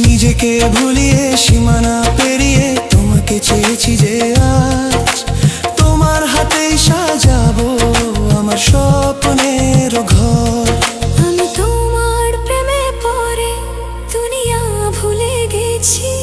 নিজেকে ভুলিয়ে সীমানা পেরিয়ে তোমাকে চেয়েছি যে আজ তোমার হাতেই সাজাবো আমার স্বপ্নের ঘর। আমি তোমার প্রেমে পড়ে দুনিয়া ভুলে গেছি।